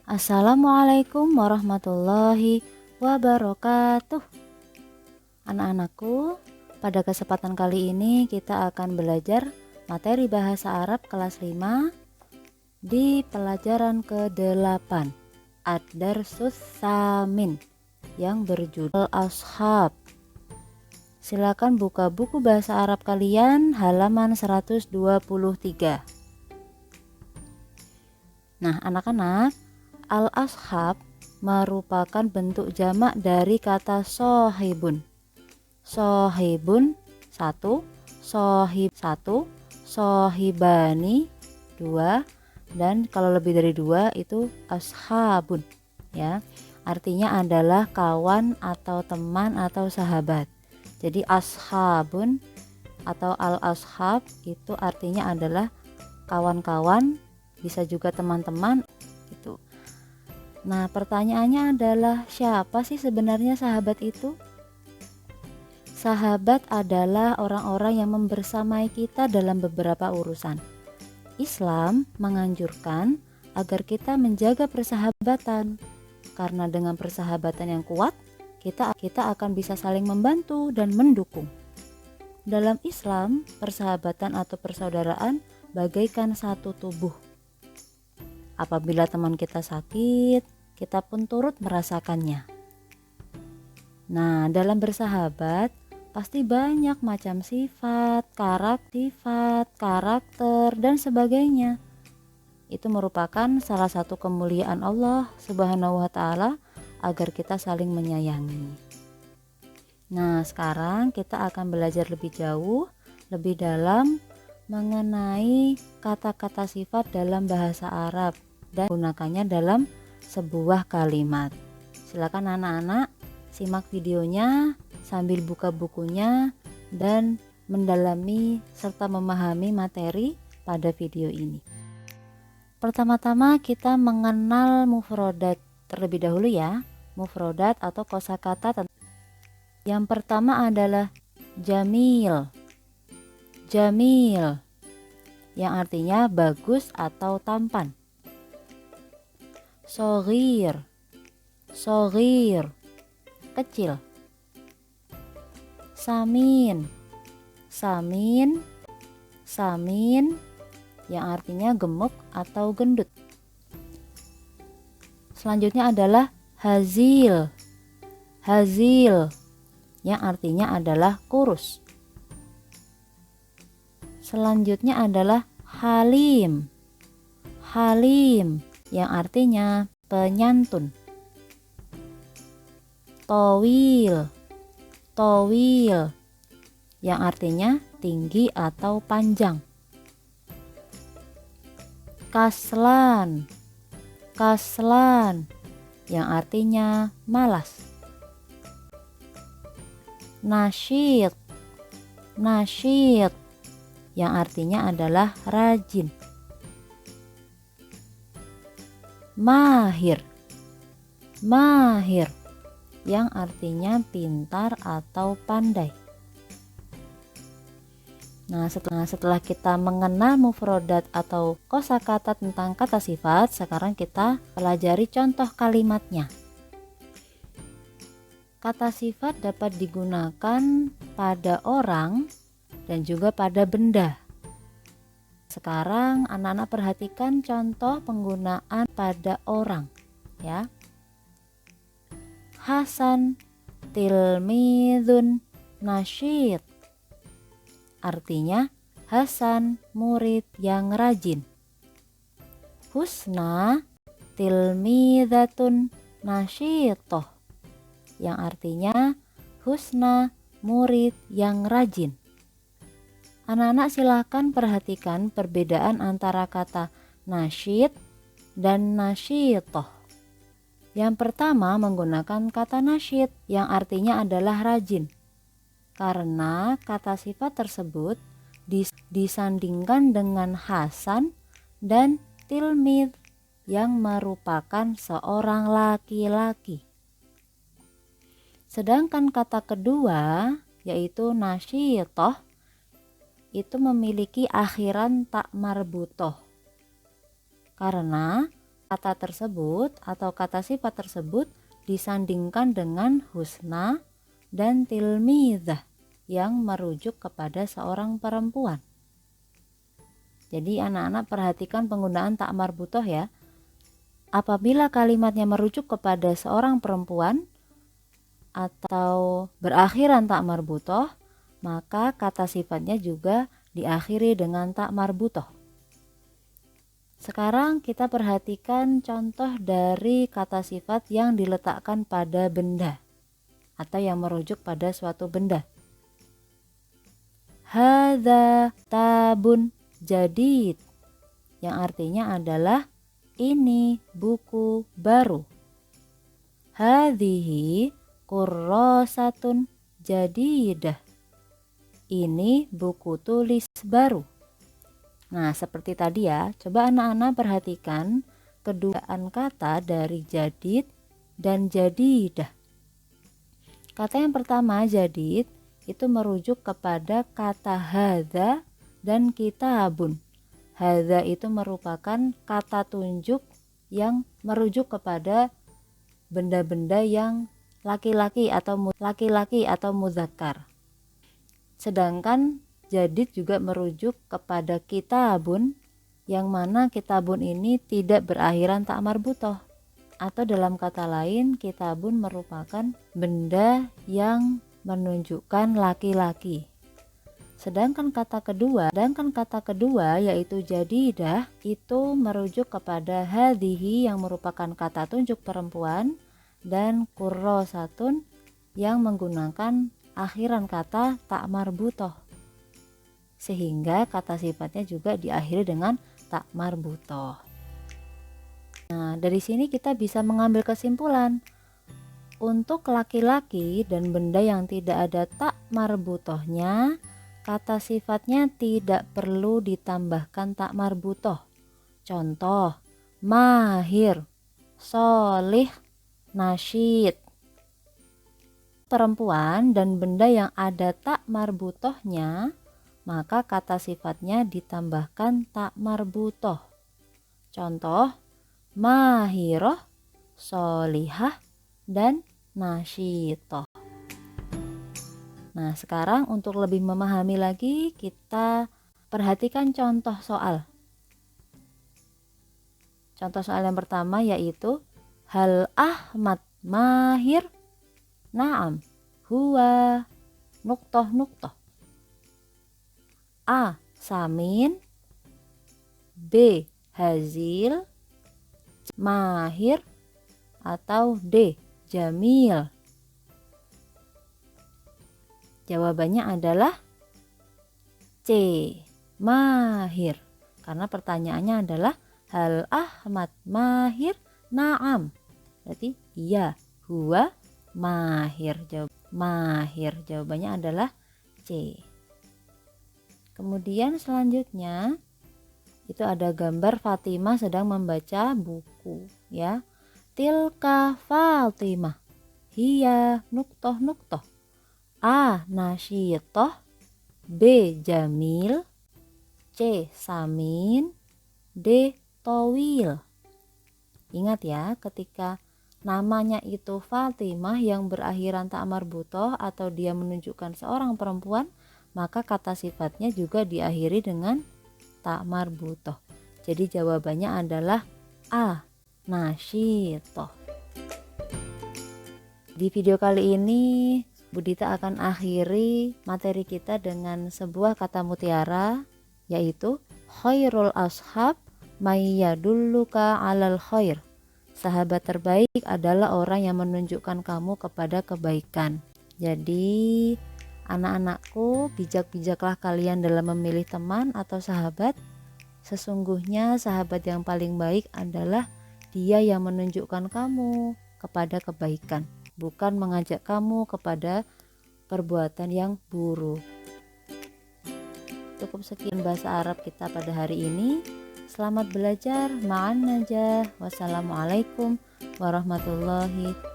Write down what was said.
Assalamualaikum warahmatullahi wabarakatuh. Anak-anakku, pada kesempatan kali ini kita akan belajar materi bahasa Arab kelas 5 di pelajaran ke-8 Ad-Darsus Samin yang berjudul Ashab. Silakan buka buku bahasa Arab kalian halaman 123. Nah, anak-anak, al-ashab merupakan bentuk jamak dari kata sohibun. Sohibun satu, sohib satu, sohibani dua, dan kalau lebih dari dua itu ashabun, ya. Artinya adalah kawan atau teman atau sahabat. Jadi ashabun atau al-ashab itu artinya adalah kawan-kawan, bisa juga teman-teman gitu. Nah, pertanyaannya adalah siapa sih sebenarnya sahabat itu? Sahabat adalah orang-orang yang membersamai kita dalam beberapa urusan. Islam menganjurkan agar kita menjaga persahabatan, karena dengan persahabatan yang kuat, kita akan bisa saling membantu dan mendukung. Dalam Islam, persahabatan atau persaudaraan bagaikan satu tubuh. Apabila teman kita sakit, kita pun turut merasakannya. Nah, dalam bersahabat pasti banyak macam sifat, karakter, dan sebagainya. Itu merupakan salah satu kemuliaan Allah Subhanahu wa Ta'ala agar kita saling menyayangi. Nah, sekarang kita akan belajar lebih jauh, lebih dalam mengenai kata-kata sifat dalam bahasa Arab dan gunakannya dalam sebuah kalimat. Silakan anak-anak simak videonya sambil buka bukunya dan mendalami serta memahami materi pada video ini. Pertama-tama kita mengenal mufrodat terlebih dahulu ya. Mufrodat atau kosakata. Yang pertama adalah jamil. Jamil yang artinya bagus atau tampan. Soghir, soghir, kecil. Samin, samin, samin yang artinya gemuk atau gendut. Selanjutnya adalah hazil, hazil yang artinya adalah kurus. Selanjutnya adalah halim, halim yang artinya penyantun. Towil, towil yang artinya tinggi atau panjang. Kaslan, kaslan yang artinya malas. Nasyid, nasyid yang artinya adalah rajin. Mahir, mahir yang artinya pintar atau pandai. Nah, setelah kita mengenal mufrodat atau kosakata tentang kata sifat, sekarang kita pelajari contoh kalimatnya. Kata sifat dapat digunakan pada orang dan juga pada benda. Sekarang anak-anak perhatikan contoh penggunaan pada orang, ya. Hasan tilmidun nasyid. Artinya Hasan murid yang rajin. Husna tilmidatun nasyitoh yang artinya Husna murid yang rajin. Anak-anak silahkan perhatikan perbedaan antara kata nasyid dan nasyitoh. Yang pertama menggunakan kata nasyid yang artinya adalah rajin, karena kata sifat tersebut disandingkan dengan Hasan dan tilmid yang merupakan seorang laki-laki. Sedangkan kata kedua yaitu nasyitoh itu memiliki akhiran tak marbutoh, karena kata tersebut atau kata sifat tersebut disandingkan dengan husna dan tilmidzah yang merujuk kepada seorang perempuan. Jadi anak-anak perhatikan penggunaan tak marbuthoh ya. Apabila kalimatnya merujuk kepada seorang perempuan atau berakhiran tak marbuthoh, maka kata sifatnya juga diakhiri dengan tak marbuthoh. Sekarang kita perhatikan contoh dari kata sifat yang diletakkan pada benda atau yang merujuk pada suatu benda. Hadza tabun jadid, yang artinya adalah ini buku baru. Hadhihi kurrasatun jadidah, ini buku tulis baru. Nah, seperti tadi ya, coba anak-anak perhatikan keduaan kata dari jadid dan jadidah. Kata yang pertama jadid itu merujuk kepada kata hadza dan kitabun. Hadza itu merupakan kata tunjuk yang merujuk kepada benda-benda yang laki-laki atau muzakkar. Sedangkan jadid juga merujuk kepada kitabun, yang mana kitabun ini tidak berakhiran tak marbuthoh, atau dalam kata lain kitabun merupakan benda yang menunjukkan laki-laki. Sedangkan kata kedua yaitu jadidah itu merujuk kepada hadhihi yang merupakan kata tunjuk perempuan dan kurrasatun yang menggunakan akhiran kata tak marbuthoh, sehingga kata sifatnya juga diakhiri dengan tak marbuthoh. Nah, dari sini kita bisa mengambil kesimpulan untuk laki-laki dan benda yang tidak ada tak marbuthohnya, kata sifatnya tidak perlu ditambahkan tak marbuthoh. Contoh, mahir, solih, nasyid. Perempuan dan benda yang ada tak marbuthohnya, maka kata sifatnya ditambahkan tak marbuthoh. Contoh, mahiroh, solihah, dan nasyitoh. Nah, sekarang untuk lebih memahami lagi, kita perhatikan contoh soal. Contoh soal yang pertama yaitu hal Ahmad mahir? Naam, huwa nuktoh nuktoh. A. Samin, B. Hazil, mahir, atau D. Jamil. Jawabannya adalah C. Mahir, karena pertanyaannya adalah hal Ahmad mahir? Naam, berarti iya, huwa mahir. Mahir, jawabannya adalah C. Kemudian selanjutnya itu ada gambar Fatimah sedang membaca buku ya. Tilka Fatimah, hiya nuktoh nuktoh. A. Nasyitoh, B. Jamil, C. Samin, D. Towil. Ingat ya, ketika namanya itu Fatimah yang berakhiran tak marbuthoh atau dia menunjukkan seorang perempuan, maka kata sifatnya juga diakhiri dengan tak marbuthoh. Jadi jawabannya adalah A. Nasyitoh. Di video kali ini Budita akan akhiri materi kita dengan sebuah kata mutiara, yaitu khairul ashab mayyadulluka alal khair. Sahabat terbaik adalah orang yang menunjukkan kamu kepada kebaikan. Jadi anak-anakku, bijak-bijaklah kalian dalam memilih teman atau sahabat. Sesungguhnya sahabat yang paling baik adalah dia yang menunjukkan kamu kepada kebaikan, bukan mengajak kamu kepada perbuatan yang buruk. Cukup sekian bahasa Arab kita pada hari ini. Selamat belajar, ma'an najah. Wassalamualaikum warahmatullahi